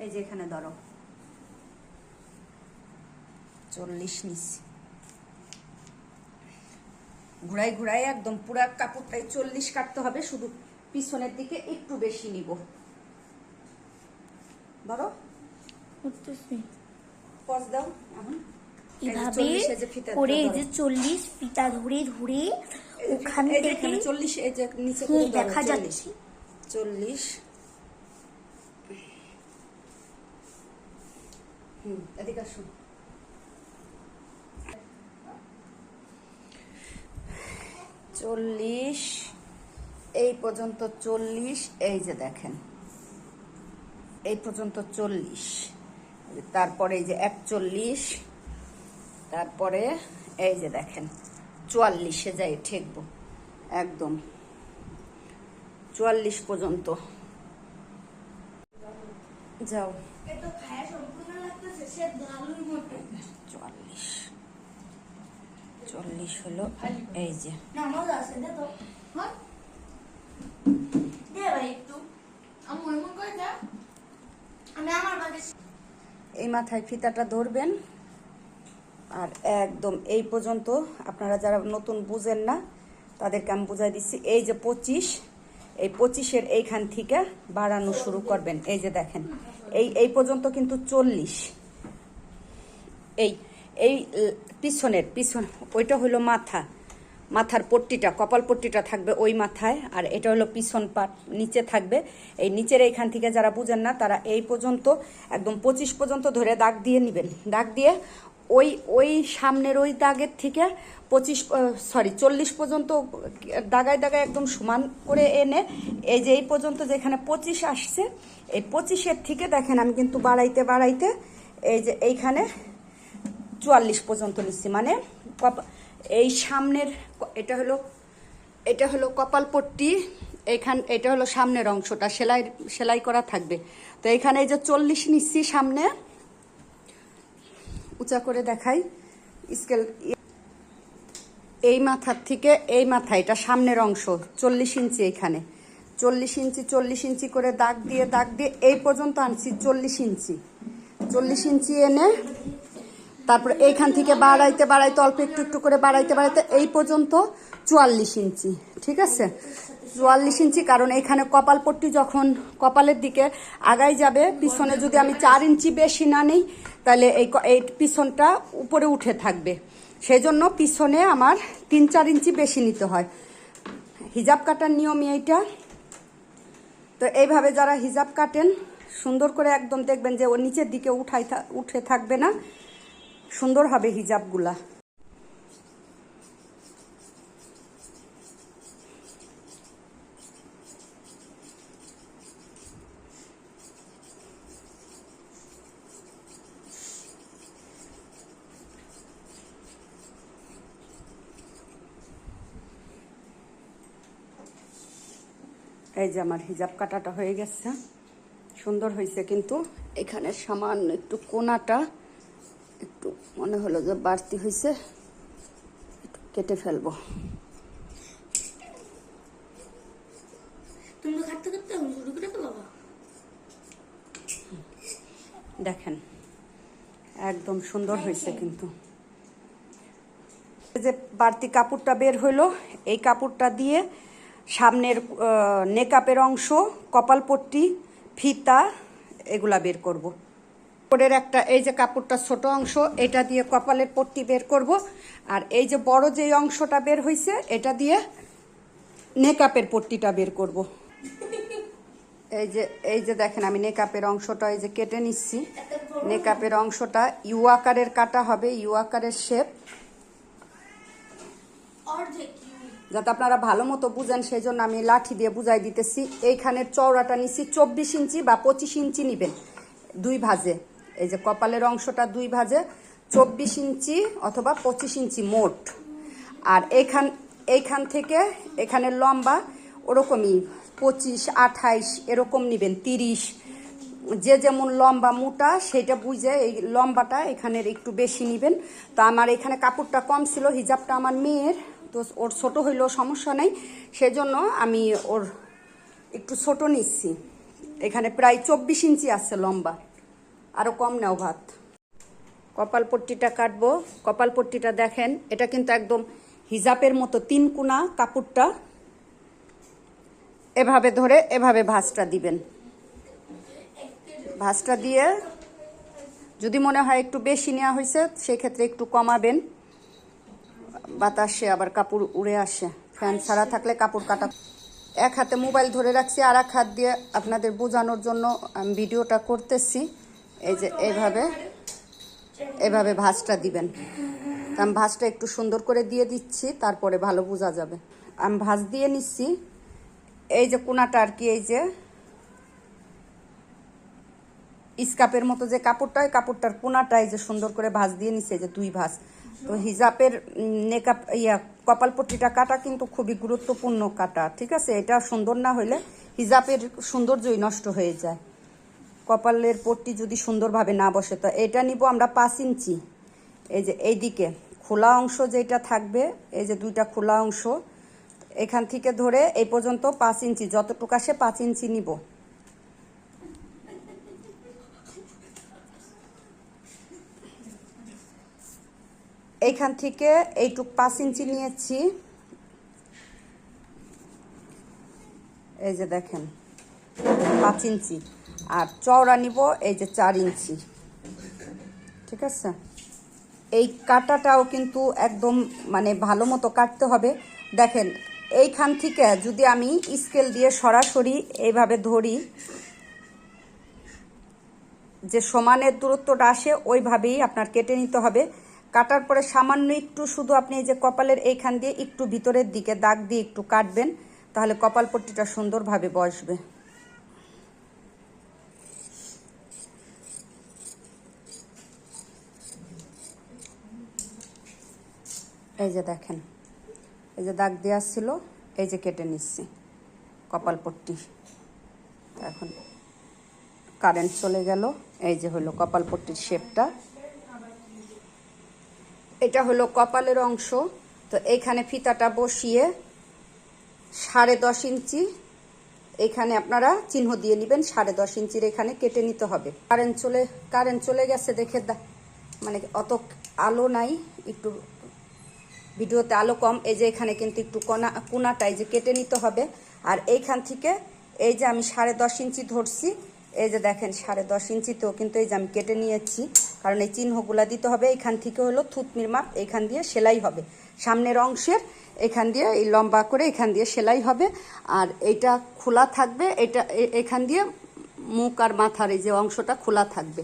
এই যে এখানে ধরো 40 নিচ্ছি, ঘুরাই ঘুরাই একদম পুরা কাপড়টাই 40 কাটতে হবে, শুধু পিছনের দিকে একটু বেশি নিব। ধরো পজ দাও এখন এভাবে করে এই যে 40 ফিতা ধরে ধরে ওখান থেকে 40 এই যে নিচে করে দেখা যাচ্ছে 40। এদিকে আসুন। চল্লিশ এই পর্যন্ত 40, এই যে দেখেন এই পর্যন্ত 40, তারপরে এই যে 41, তারপরে এই যে দেখেন 44-এ যাই ঠেকবো একদম 44 পর্যন্ত যাও। 40 হলো এই যে। এই মাথায় ফিতাটা ধরবেন আর একদম এই পর্যন্ত। আপনারা যারা নতুন বুঝেন না তাদেরকে আমি বুঝাই দিচ্ছি। এই যে 25, এই 25-এর এইখান থেকে বাড়ানো শুরু করবেন। এই যে দেখেন এই পর্যন্ত কিন্তু 40। এই এই পিছনের পিছন ওইটা হলো মাথার পট্টিটা, কপাল পট্টিটা থাকবে ওই মাথায়, আর এটা হলো পিছন পাট নিচে থাকবে। এই নিচের এইখান থেকে যারা বুঝেন না তারা এই পর্যন্ত একদম 25 পর্যন্ত ধরে দাগ দিয়ে নেবেন। দাগ দিয়ে ওই সামনের ওই দাগের থেকে 40 পর্যন্ত দাগায় দাগায় একদম সমান করে এনে এই যে এই পর্যন্ত যেখানে 25 আসছে, এই 25-এর থেকে দেখেন আমি কিন্তু বাড়াইতে বাড়াইতে এই যে এইখানে 44 পর্যন্ত নিচ্ছি। মানে এই সামনের এটা হলো কপাল পট্টি, এটা হলো সামনের অংশটা সেলাই করা থাকবে। তো এখানে এই যে 40 নিচ্ছি সামনে, উঁচা করে দেখাই স্কেল। এই মাথার থেকে এই মাথা এটা সামনের অংশ 40 ইঞ্চি, এখানে 40 ইঞ্চি করে দাগ দিয়ে এই পর্যন্ত আনছি 40 ইঞ্চি এনে তারপরে এইখান থেকে বাড়াইতে অল্প একটু করে বাড়াইতে এই পর্যন্ত 44 ইঞ্চি। ঠিক আছে, 44 ইঞ্চি, কারণ এখানে কপাল পট্টি যখন কপালের দিকে আগাই যাবে, পিছনে যদি আমি 4 ইঞ্চি বেশি না নিই তাহলে এই পিছনটা উপরে উঠে থাকবে। সেই জন্য পিছনে আমার 3-4 ইঞ্চি বেশি নিতে হয়। হিজাব কাটার নিয়মই এইটা। তো এইভাবে যারা হিজাব কাটেন সুন্দর করে একদম দেখবেন যে ও নিচের দিকে উঠে থাকবে না, সুন্দর হবে হিজাবগুলা। এই যে আমার হিজাব কাটাটা হয়ে গেছে, সুন্দর হয়েছে। কিন্তু এখানে সামান্য একটু কোনাটা একটু মনে হলো যে বাড়তি হয়েছে, একটু কেটে ফেলবো। দেখেন একদম সুন্দর হয়েছে। কিন্তু যে বাড়তি কাপড়টা বের হইলো, এই কাপড়টা দিয়ে সামনের নেকআপের অংশ, কপাল পট্টি, ফিতা এগুলা বের করব। কাপড়ের একটা এই যে কাপড়টা ছোট অংশ, এটা দিয়ে কপালের পট্টি বের করব। আর এই যে বড় যে অংশটা বের হয়েছে এটা দিয়ে নেকআপের পট্টিটা বের করব। এই যে দেখেন আমি নেকআপের অংশটা এই যে কেটে নিচ্ছি। নেকআপের অংশটা ইউ আকারের কাটা হবে, ইউ আকারের শেপ, যাতে আপনারা ভালো মতো বুঝেন সেই জন্য আমি লাঠি দিয়ে বুঝাই দিতেছি। এইখানের চওড়াটা নিচ্ছি 24 ইঞ্চি বা 25 ইঞ্চি নিবেন, 2 ভাজে। এই যে কপালের অংশটা 2 ভাজে, 24 ইঞ্চি অথবা 25 ইঞ্চি মোট। আর এইখান থেকে এখানের লম্বা ওরকমই 25, 28 এরকম নিবেন, 30, যে যেমন লম্বা মোটা সেটা বুঝে এই লম্বাটা এখানের একটু বেশি নিবেন। তো আমার এখানে কাপড়টা কম ছিল, হিজাবটা আমার মেয়ের, তো ওর ছোট হইলেও সমস্যা নেই, সেজন্য আমি ওর একটু ছোট নিচ্ছি। এখানে প্রায় 24 ইঞ্চি আছে লম্বা। আরও কম নাও ভাত। কপাল পট্টিটা কাটবো। কপাল পট্টিটা দেখেন, এটা কিন্তু একদম হিজাবের মতো 3 কোনা কাপড়টা এভাবে ধরে এভাবে ভাঁজটা দিবেন। ভাঁজটা দিয়ে যদি মনে হয় একটু বেশি নেওয়া হয়েছে সেক্ষেত্রে একটু কমাবেন, বাতাসে আবার কাপড় উড়ে আসে। ফ্যান ছাড়া থাকলে কাপড় কাটা। এক হাতে মোবাইল ধরে রাখছি, আর এক হাত দিয়ে আপনাদের বোঝানোর জন্য আমি ভিডিওটা করতেছি। এই যে এইভাবে এভাবে ভাঁজটা দিবেন। আমি ভাঁজটা একটু সুন্দর করে দিয়ে দিচ্ছি, তারপরে ভালো বোঝা যাবে। আমি ভাঁজ দিয়ে নিচ্ছি। এই যে কোনাটা আর কি, এই যে স্কার্ফের মতো যে কাপড়টা, ওই কাপড়টার কোনাটা এই যে সুন্দর করে ভাঁজ দিয়ে নিচ্ছে, যে 2 ভাঁজ। তো হিজাবের নেকআপ কপাল পট্টিটা কাটা কিন্তু খুবই গুরুত্বপূর্ণ কাটা, ঠিক আছে? এটা সুন্দর না হলে হিজাবের সৌন্দর্যই নষ্ট হয়ে যায়। কপালের পট্টি যদি সুন্দরভাবে না বসে। তো এটা নিব আমরা 5 ইঞ্চি। এই যে এইদিকে খোলা অংশ যেটা থাকবে, এই যে 2টা খোলা অংশ, এখান থেকে ধরে এই পর্যন্ত 5 ইঞ্চি, যতটুকু আসে 5 ইঞ্চি নিব। এইখান থেকে এইটুক 5 ইঞ্চি নিয়েছি। এই যে দেখেন 5 ইঞ্চি। আর চওড়া নিব এই যে 4 ইঞ্চি, ঠিক আছে? এই কাটাটাও কিন্তু একদম মানে ভালো মতো কাটতে হবে। দেখেন এইখান থেকে যদি আমি স্কেল দিয়ে সরাসরি এইভাবে ধরি, যে সমানের দূরত্বটা আসে ওইভাবেই আপনার কেটে নিতে হবে। কাটার পরে সামান্য একটু শুধু আপনি এই যে কপালের এইখান দিয়ে একটু ভিতরের দিকে দাগ দিয়ে একটু কাটবেন, তাহলে কপাল পট্টিটা সুন্দরভাবে বসবে। এই যে দেখেন, এই যে দাগ দেওয়া ছিল, এই যে কেটে নিচ্ছি কপাল পট্টি। এখন কারেন্ট চলে গেল। এই যে হলো কপাল পট্টির শেপটা। এটা হলো কপালের অংশ। তো এইখানে ফিতাটা বসিয়ে 10.5 ইঞ্চি এখানে আপনারা চিহ্ন দিয়ে নেবেন। 10.5 ইঞ্চির এখানে কেটে নিতে হবে। কারেন্ট চলে গেছে দেখে মানে অত আলো নাই, একটু ভিডিওতে আলো কম। এই যে এখানে কিন্তু একটু কোনাটাই যে কেটে নিতে হবে। আর এইখান থেকে এই যে আমি 10.5 ইঞ্চি ধরছি, এই যে দেখেন 10.5 ইঞ্চিতেও কিন্তু এই যে আমি কেটে নিয়েছি, কারণ এই চিহ্নগুলা দিতে হবে। এইখান থেকে হলো থুতনির মাপ, এইখান দিয়ে সেলাই হবে। সামনের অংশের এখান দিয়ে এই লম্বা করে এখান দিয়ে সেলাই হবে। আর এইটা খোলা থাকবে, এটা এখান দিয়ে মুখ আর মাথার এই যে অংশটা খোলা থাকবে।